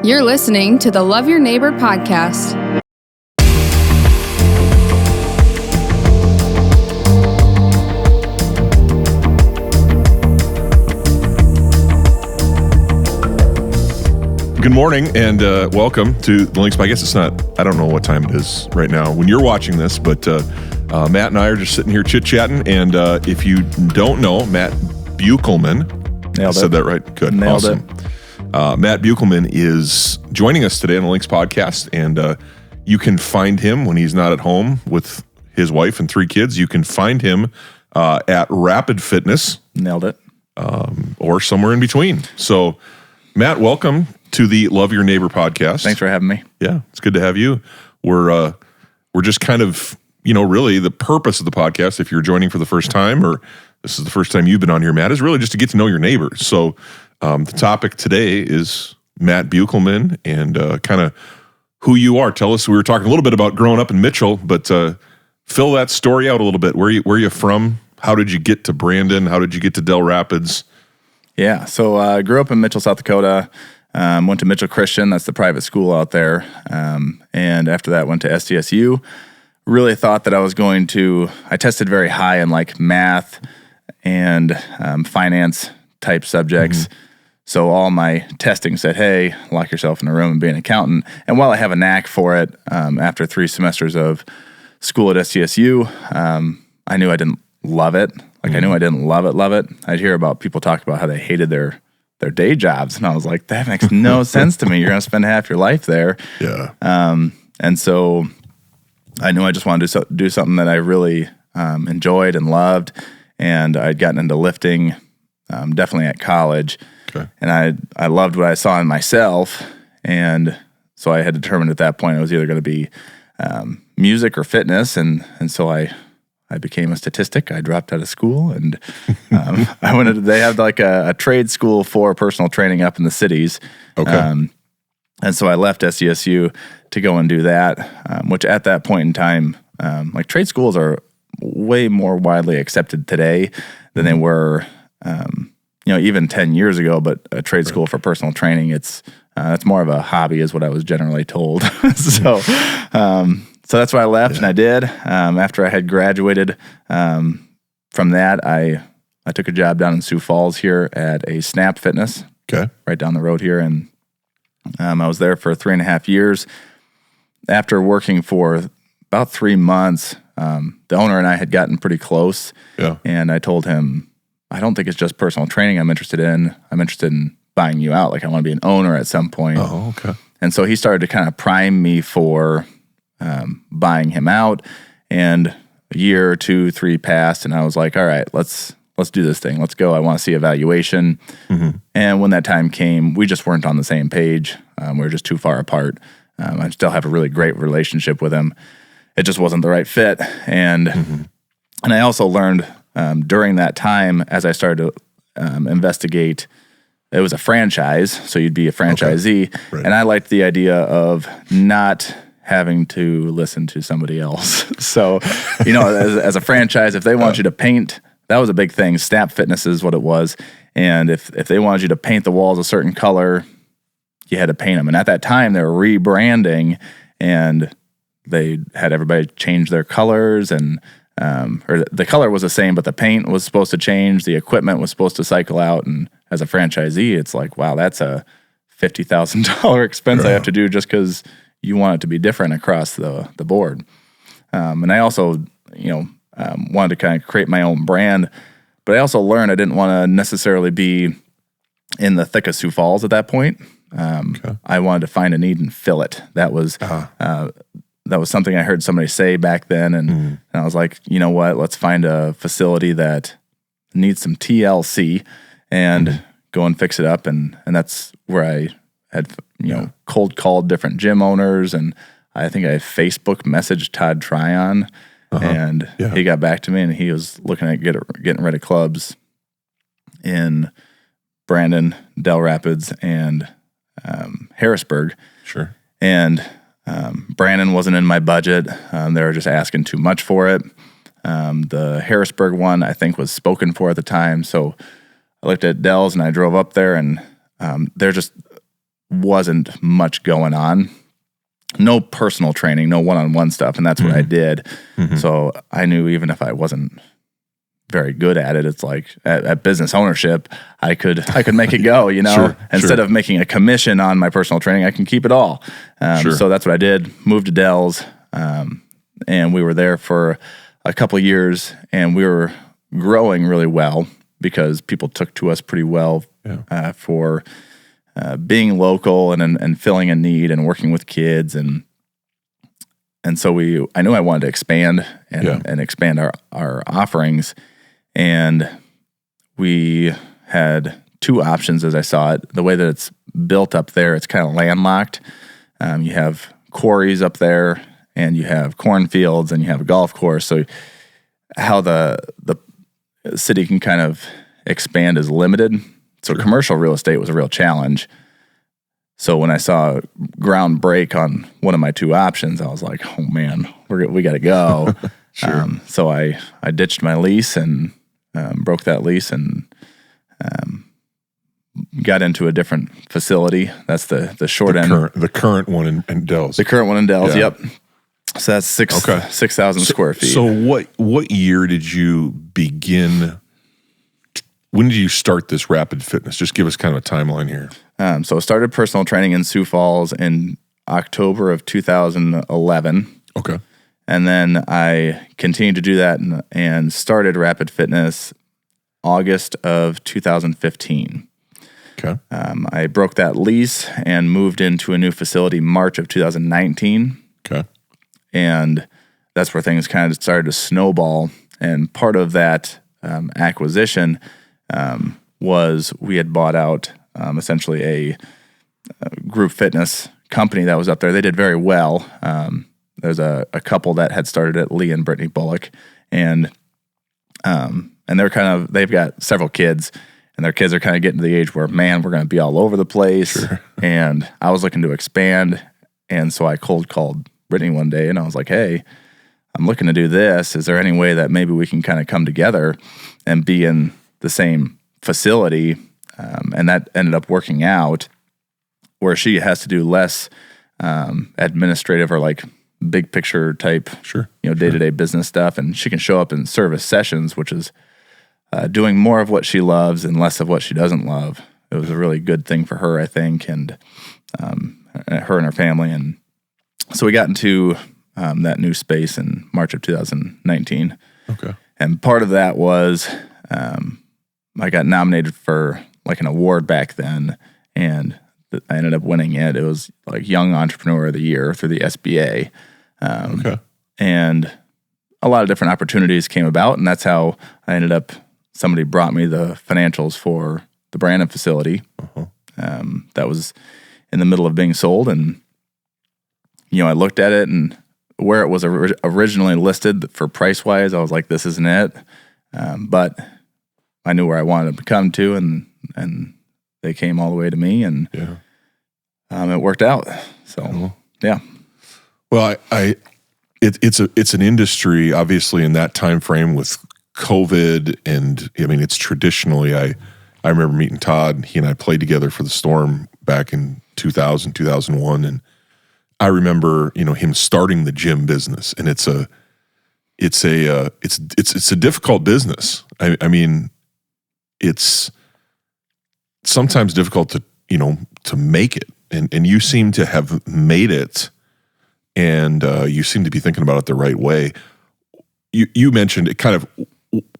You're listening to the Love Your Neighbor podcast. Good morning and welcome to the Links. I guess it's not, I don't know what time it is right now when you're watching this, but Matt and I are just sitting here chit-chatting. And if you don't know, Matt Beukelman. Nailed it. Said that right? Good. Nailed awesome. Matt Beukelman is joining us today on the Links podcast, and you can find him when he's not at home with his wife and 3 kids. You can find him at Rapid Fitness. Nailed it. Or somewhere in between. So, Matt, welcome to the Love Your Neighbor podcast. Thanks for having me. Yeah, it's good to have you. We're just kind of, really the purpose of the podcast, if you're joining for the first time or this is the first time you've been on here, Matt, is really just to get to know your neighbors. So the topic today is Matt Beukelman and kind of who you are. Tell us, we were talking a little bit about growing up in Mitchell, but fill that story out a little bit. Where are you from? How did you get to Brandon? How did you get to Del Rapids? Yeah, so I grew up in Mitchell, South Dakota. Went to Mitchell Christian, that's the private school out there. And after that, went to SDSU. Really thought that I tested very high in like math and finance type subjects. Mm-hmm. So all my testing said, hey, lock yourself in a room and be an accountant. And while I have a knack for it, after 3 semesters of school at SDSU, I knew I didn't love it. I knew I didn't love it. I'd hear about people talk about how they hated their day jobs. And I was like, that makes no sense to me. You're going to spend half your life there. Yeah. And so I knew I just wanted to do something that I really enjoyed and loved. And I'd gotten into lifting definitely at college. Okay. And I loved what I saw in myself. And so I had determined at that point it was either going to be music or fitness. And so I became a statistic. I dropped out of school and I went into, they have like a trade school for personal training up in the cities. Okay. And so I left SDSU to go and do that, which at that point in time, like trade schools are way more widely accepted today than they were, even 10 years ago, but a trade school for personal training, it's more of a hobby is what I was generally told. So that's why I left, and I did. After I had graduated from that, I took a job down in Sioux Falls here at a Snap Fitness, right down the road here, and I was there for 3.5 years. After working for about 3 months, the owner and I had gotten pretty close, and I told him, I don't think it's just personal training I'm interested in. I'm interested in buying you out. Like, I want to be an owner at some point. Oh, okay. And so he started to kind of prime me for buying him out, and a year or 2, 3 passed, and I was like, all right, let's do this thing. Let's go. I want to see evaluation. Mm-hmm. And when that time came, we just weren't on the same page. We were just too far apart. I still have a really great relationship with him. It just wasn't the right fit. And and I also learned during that time, as I started to investigate, it was a franchise, so you'd be a franchisee. Okay. Right. And I liked the idea of not having to listen to somebody else. So, as a franchise, if they want you to paint, that was a big thing. Snap Fitness is what it was. And if they wanted you to paint the walls a certain color, you had to paint them. And at that time, they were rebranding, and they had everybody change their colors, and or the color was the same, but the paint was supposed to change. The equipment was supposed to cycle out. And as a franchisee, it's like, wow, that's a $50,000 expense I have to do just because you want it to be different across the board. And I also, wanted to kind of create my own brand, but I also learned I didn't want to necessarily be in the thick of Sioux Falls at that point. I wanted to find a need and fill it. That was something I heard somebody say back then, and I was like, you know what? Let's find a facility that needs some TLC and go and fix it up. And that's where I had cold called different gym owners, and I think I Facebook messaged Todd Tryon, and he got back to me, and he was looking at getting rid of clubs in Brandon, Del Rapids, and Harrisburg. Sure. And Brandon wasn't in my budget. They were just asking too much for it. The Harrisburg one, I think, was spoken for at the time. So I looked at Del's and I drove up there, and they're just wasn't much going on. No personal training, no one-on-one stuff, and that's what I did. So I knew even if I wasn't very good at it, it's like at business ownership, I could make it go, Instead of making a commission on my personal training, I can keep it all. So that's what I did. Moved to Dells, and we were there for a couple of years, and we were growing really well because people took to us pretty well for being local and filling a need and working with kids, and so I knew I wanted to expand and expand our offerings, and we had two options as I saw it. The way that it's built up there, it's kind of landlocked. You have quarries up there, and you have cornfields, and you have a golf course. So how the city can kind of expand is limited. So commercial real estate was a real challenge. So when I saw ground break on one of my two options, I was like, oh man, we got to go. So I ditched my lease and broke that lease and got into a different facility. That's the short end. The current one in Dells. The current one in Dells, yep. So that's 6,000 square feet. So what year did you begin? When did you start this Rapid Fitness? Just give us kind of a timeline here. So I started personal training in Sioux Falls in October of 2011. Okay. And then I continued to do that and started Rapid Fitness August of 2015. Okay. I broke that lease and moved into a new facility March of 2019. Okay. And that's where things kind of started to snowball. And part of that acquisition was we had bought out essentially a group fitness company that was up there. They did very well. There's a couple that had started it, Lee and Brittany Bullock, and they've got several kids, and their kids are kind of getting to the age where, man, we're going to be all over the place. Sure. And I was looking to expand, and so I cold called Brittany one day, and I was like, hey, I'm looking to do this. Is there any way that maybe we can kind of come together and be in the same facility? And that ended up working out where she has to do less administrative or like big picture type, day-to-day business stuff. And she can show up in service sessions, which is doing more of what she loves and less of what she doesn't love. It was a really good thing for her, I think, and her and her family. And so we got into that new space in March of 2019. Okay. And part of that was I got nominated for like an award back then, and I ended up winning it. It was like Young Entrepreneur of the Year through the SBA. And a lot of different opportunities came about, and that's how I ended up, somebody brought me the financials for the Brandon facility. That was in the middle of being sold, and I looked at it, and where it was originally listed for price-wise, I was like, this isn't it. But I knew where I wanted to come to, and they came all the way to me, and it worked out. So, yeah. Well, it's an industry, obviously, in that time frame with COVID, and I mean, it's traditionally, I remember meeting Todd. He and I played together for the Storm back in 2000, 2001, and I remember, him starting the gym business, and it's a difficult business. I mean, it's sometimes difficult to make it, and you seem to have made it, and you seem to be thinking about it the right way. You mentioned it kind of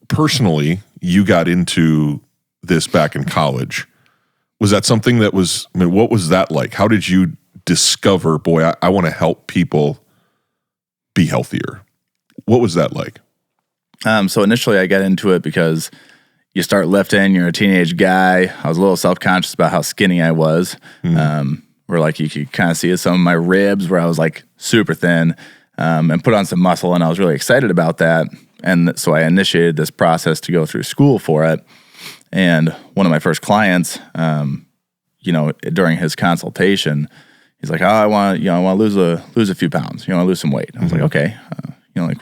personally. You got into this back in college. Was that something that was? I mean, what was that like? How did you discover, boy, I want to help people be healthier? What was that like? So initially I got into it because you start lifting, you're a teenage guy. I was a little self-conscious about how skinny I was. Where like you could kind of see some of my ribs where I was like super thin, and put on some muscle, and I was really excited about that. And so I initiated this process to go through school for it. And one of my first clients, during his consultation, he's like, "Oh, I want to lose a few pounds. I want to lose some weight." I was like, "Okay,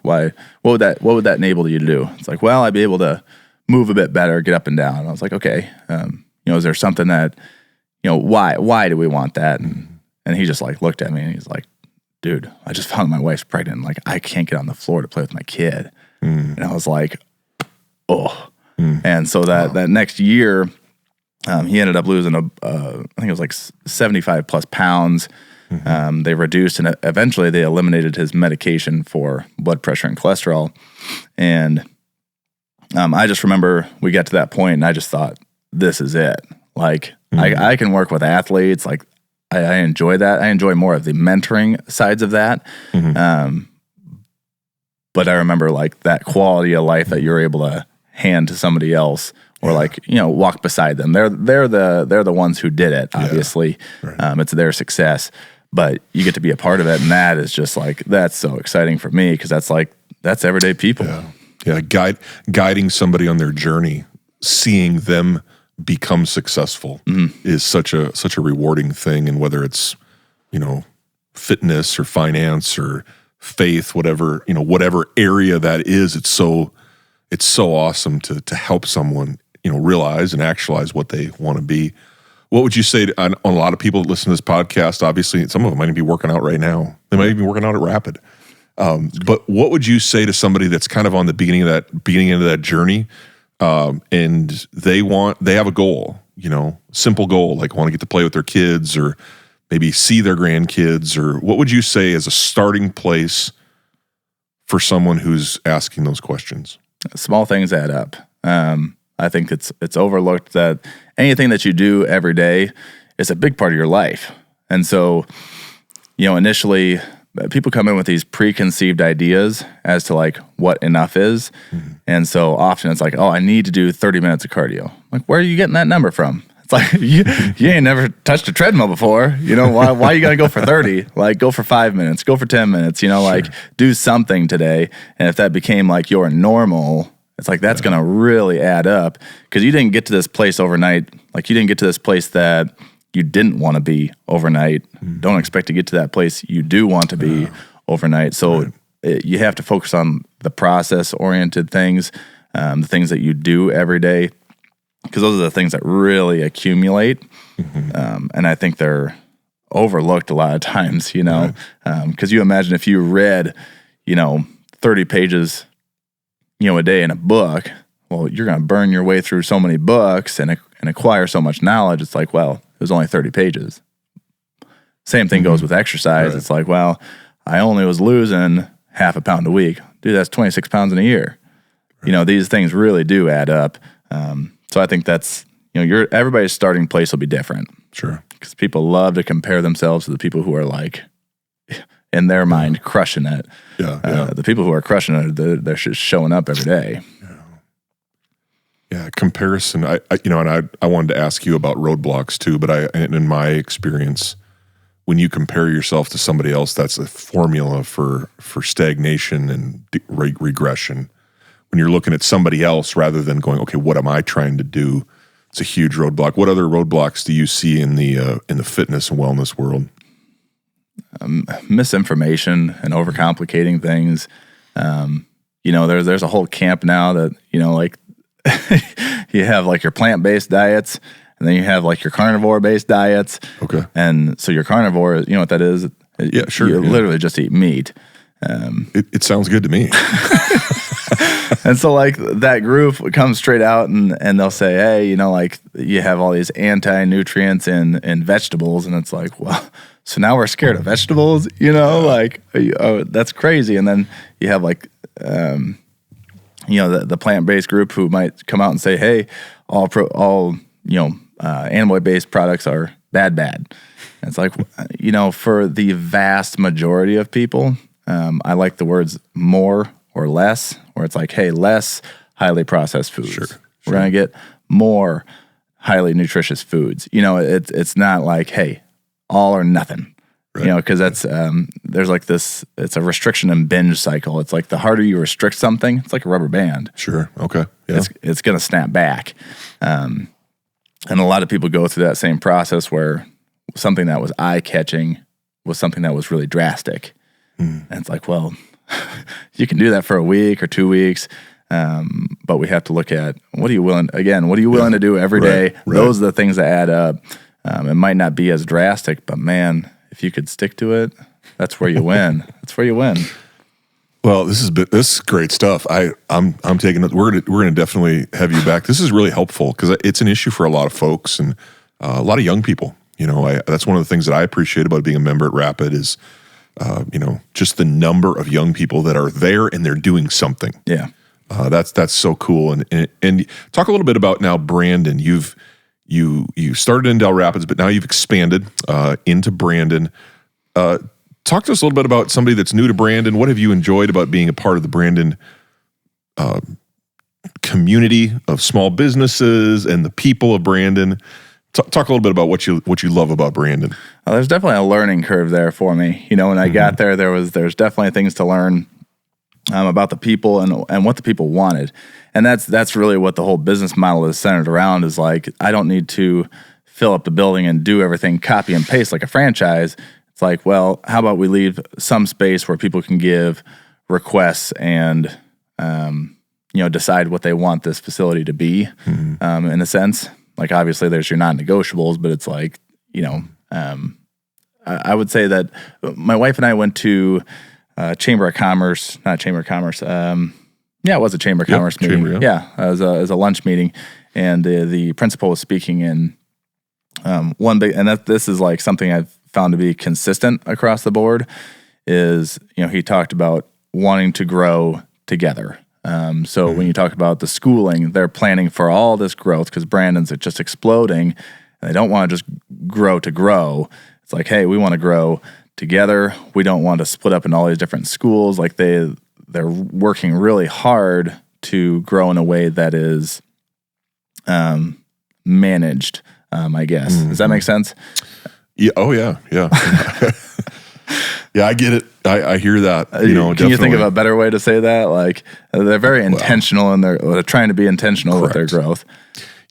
why? What would that enable you to do?" It's like, "Well, I'd be able to move a bit better, get up and down." And I was like, "Okay, is there something that why do we want that? And he just like looked at me and he's like, dude, I just found my wife's pregnant. Like, I can't get on the floor to play with my kid. And I was like, oh. And so that next year, he ended up losing I think it was like 75 plus pounds. They reduced, and eventually they eliminated his medication for blood pressure and cholesterol. And I just remember we got to that point and I just thought, this is it. Like, I can work with athletes. Like, I enjoy that. I enjoy more of the mentoring sides of that. But I remember like that quality of life that you're able to hand to somebody else, or like, walk beside them. They're the ones who did it, obviously. Right. It's their success, but you get to be a part of it. And that is just like, that's so exciting for me, because that's everyday people. Yeah. Guiding somebody on their journey, seeing them become successful is such a rewarding thing. And whether it's, fitness or finance or faith, whatever area that is, it's so awesome to help someone, realize and actualize what they want to be. What would you say on a lot of people that listen to this podcast? Obviously, some of them might even be working out right now. They might even be working out at Rapid. But what would you say to somebody that's kind of on the beginning of that journey, and they have a goal, simple goal, like want to get to play with their kids or maybe see their grandkids, or what would you say as a starting place for someone who's asking those questions? Small things add up. I think it's overlooked that anything that you do every day is a big part of your life. And so, initially people come in with these preconceived ideas as to like what enough is. And so often it's like, oh, I need to do 30 minutes of cardio. Like, where are you getting that number from? It's like, you ain't never touched a treadmill before. Why you got to go for 30? Like, go for 5 minutes, go for 10 minutes, like do something today. And if that became like your normal, it's like, that's going to really add up, because you didn't get to this place overnight. Like, you didn't get to this place that you didn't want to be overnight. Don't expect to get to that place you do want to be overnight. So you have to focus on the process-oriented things, the things that you do every day, because those are the things that really accumulate. And I think they're overlooked a lot of times, because you imagine if you read, 30 pages, a day in a book, well, you're going to burn your way through so many books and acquire so much knowledge. It's like, well, it was only 30 pages. Same thing goes with exercise. Right. It's like, well, I only was losing half a pound a week. Dude, that's 26 pounds in a year. Right. These things really do add up. So I think that's, everybody's starting place will be different. Sure. Because people love to compare themselves to the people who are like, in their mind, crushing it. The people who are crushing it, they're just showing up every day. Yeah, comparison. I wanted to ask you about roadblocks too, but in my experience, when you compare yourself to somebody else, that's a formula for stagnation and regression. When you're looking at somebody else rather than going, okay, what am I trying to do? It's a huge roadblock. What other roadblocks do you see in the fitness and wellness world? Misinformation and overcomplicating things. There's a whole camp now that, like you have like your plant-based diets, and then you have like your carnivore-based diets. Okay. And so your carnivore, you know what that is? Yeah, sure. You literally just eat meat. It sounds good to me. And so like that group comes straight out and they'll say, hey, like you have all these anti-nutrients in vegetables. And it's like, well, so now we're scared of vegetables, like, oh, that's crazy. And then you have like, the plant-based group who might come out and say, hey, all animal-based products are bad. And it's like, for the vast majority of people, I like the words more or less, where it's like, hey, less highly processed foods. Sure. We're going to get more highly nutritious foods. It's not like, hey, all or nothing. Right. Because that's, there's like this, it's a restriction and binge cycle. It's like the harder you restrict something, it's like a rubber band. Sure. Okay. Yeah. It's going to snap back. And a lot of people go through that same process where something that was eye-catching was something that was really drastic. And it's like, well, you can do that for a week or 2 weeks, but we have to look at what are you willing to do every day? Right. Those are the things that add up. It might not be as drastic, but man, if you could stick to it, that's where you win. That's where you win. Well, this is great stuff. I'm taking it. We're gonna definitely have you back. This is really helpful because it's an issue for a lot of folks and a lot of young people. That's one of the things that I appreciate about being a member at Rapid is, just the number of young people that are there and they're doing something. Yeah, that's so cool. And talk a little bit about now, Brandon. You started in Del Rapids, but now you've expanded into Brandon. Talk to us a little bit about somebody that's new to Brandon. What have you enjoyed about being a part of the Brandon community of small businesses and the people of Brandon? Talk a little bit about what you love about Brandon. There's definitely a learning curve there for me. When I got there, there's definitely things to learn about the people and what the people wanted, and that's really what the whole business model is centered around. Is like, I don't need to fill up the building and do everything copy and paste like a franchise. It's like, well, how about we leave some space where people can give requests and, decide what they want this facility to be, in a sense. Like, obviously there's your non-negotiables, but it's like, I would say that my wife and I went to Chamber of Commerce, not Chamber of Commerce. It was a Chamber of Commerce meeting. Chamber, as a lunch meeting. And the principal was speaking in this is like something I've found to be consistent across the board is, he talked about wanting to grow together. So when you talk about the schooling, they're planning for all this growth because Brandon's just exploding and they don't want to just grow to grow. It's like, hey, we want to grow together. We don't want to split up in all these different schools. Like they're working really hard to grow in a way that is managed, I guess. Does that make sense? Yeah. Oh, yeah. Yeah. Yeah, I get it. I hear that. Can you think of a better way to say that? Like, they're very intentional and they're trying to be intentional with their growth.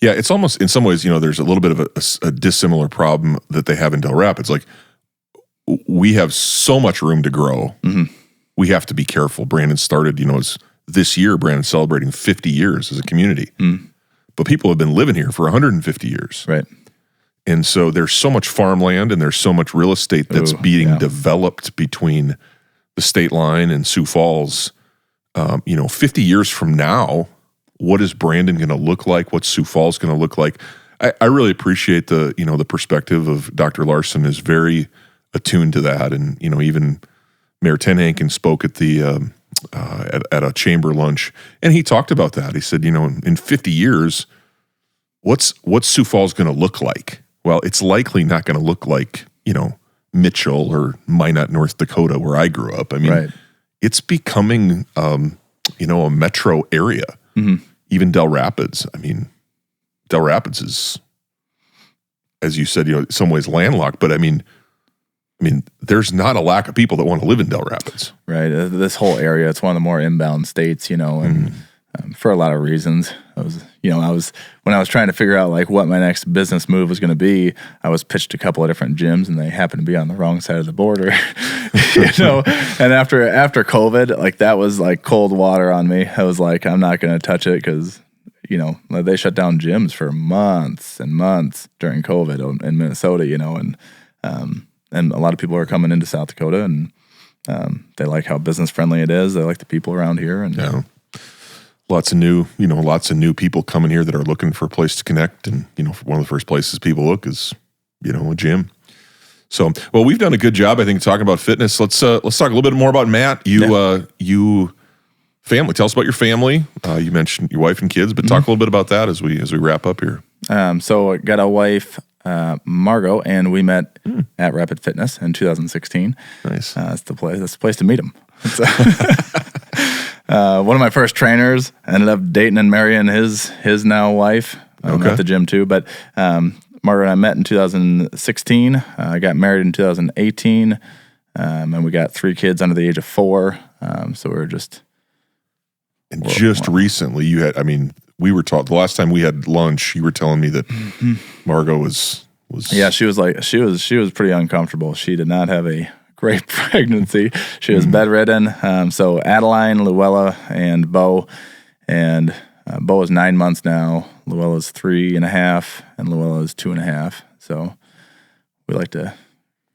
Yeah, it's almost, in some ways, there's a little bit of a dissimilar problem that they have in Del Rapids. Like, we have so much room to grow. Mm-hmm. We have to be careful. Brandon started, this year, Brandon's celebrating 50 years as a community. But people have been living here for 150 years. Right. And so there's so much farmland and there's so much real estate that's being developed between the state line and Sioux Falls. 50 years from now, what is Brandon going to look like? What's Sioux Falls going to look like? I really appreciate the perspective of Dr. Larson is very attuned to that. And, even Mayor Tenhanken spoke at the at a chamber lunch, and he talked about that. He said, in 50 years, what's Sioux Falls going to look like? Well, it's likely not going to look like, Mitchell or Minot, North Dakota, where I grew up. I mean, it's becoming, a metro area. Mm-hmm. Even Del Rapids. I mean, Del Rapids is, as you said, in some ways landlocked, but I mean, there's not a lack of people that want to live in Del Rapids. Right. This whole area, it's one of the more inbound states, and for a lot of reasons. When I was trying to figure out like what my next business move was going to be, I was pitched a couple of different gyms and they happened to be on the wrong side of the border, and after COVID, like that was like cold water on me. I was like, I'm not going to touch it because, they shut down gyms for months and months during COVID in Minnesota, and a lot of people are coming into South Dakota and they like how business friendly it is. They like the people around here and lots of new people coming here that are looking for a place to connect. And, one of the first places people look is, a gym. So, well, we've done a good job, I think, talking about fitness. Let's talk a little bit more about Matt. You family, tell us about your family. You mentioned your wife and kids, but talk a little bit about that as we wrap up here. So I got a wife, Margot, and we met at Rapid Fitness in 2016. Nice. That's the place to meet him. One of my first trainers ended up dating and marrying his now wife at the gym too. But Margaret and I met in 2016. I got married in 2018, and we got 3 kids under the age of 4. So we were just. And recently, you had. I mean, we were taught the last time we had lunch. You were telling me that Margot was. Yeah, she was pretty uncomfortable. She did not have a great pregnancy. She was bedridden. So Adeline, Luella, and Bo, and Bo is 9 months now. Luella's 3.5, and Luella is 2.5. So we like to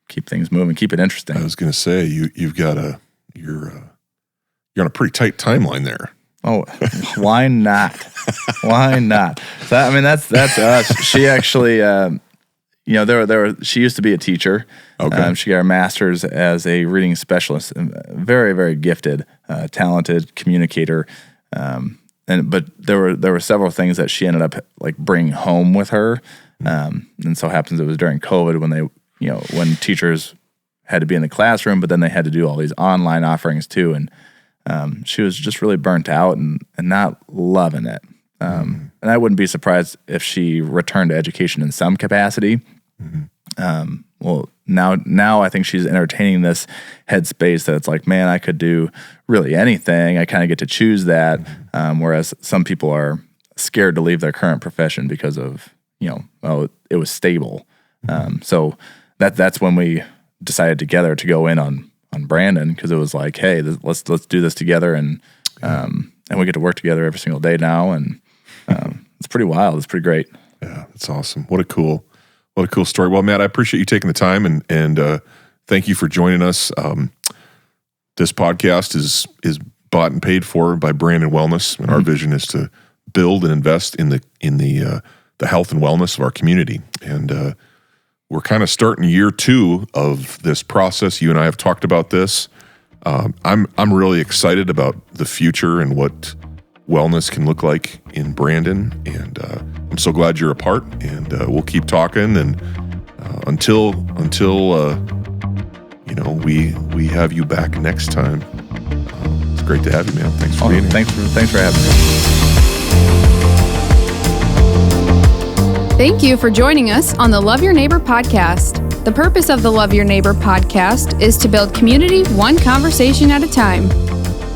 keep things moving, keep it interesting. I was going to say you've got you're on a pretty tight timeline there. Oh, why not? Why not? So I mean, that's us. She actually, she used to be a teacher. Okay. She got her master's as a reading specialist. Very, very gifted, talented communicator. But there were several things that she ended up like bringing home with her. And so happens it was during COVID when when teachers had to be in the classroom, but then they had to do all these online offerings too. And she was just really burnt out and not loving it. And I wouldn't be surprised if she returned to education in some capacity. Well, now I think she's entertaining this headspace that it's like, man, I could do really anything. I kind of get to choose that. Whereas some people are scared to leave their current profession because of, it was stable. So that's when we decided together to go in on Brandon, because it was like, hey, let's do this together, and we get to work together every single day now, and it's pretty wild. It's pretty great. Yeah, that's awesome. What a cool story. Well, Matt, I appreciate you taking the time, and thank you for joining us. This podcast is bought and paid for by Brandon Wellness, and our vision is to build and invest in the health and wellness of our community. And we're kind of starting year 2 of this process. You and I have talked about this. I'm really excited about the future and what wellness can look like in Brandon, and I'm so glad you're a part. And we'll keep talking, and until we have you back next time. It's great to have you, man. Thanks for being here. Thanks for having me. Thank you for joining us on the Love Your Neighbor podcast. The purpose of the Love Your Neighbor podcast is to build community one conversation at a time.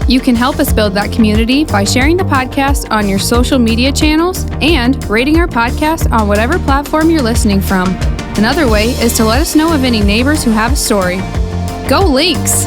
You can help us build that community by sharing the podcast on your social media channels and rating our podcast on whatever platform you're listening from. Another way is to let us know of any neighbors who have a story. Go Lynx!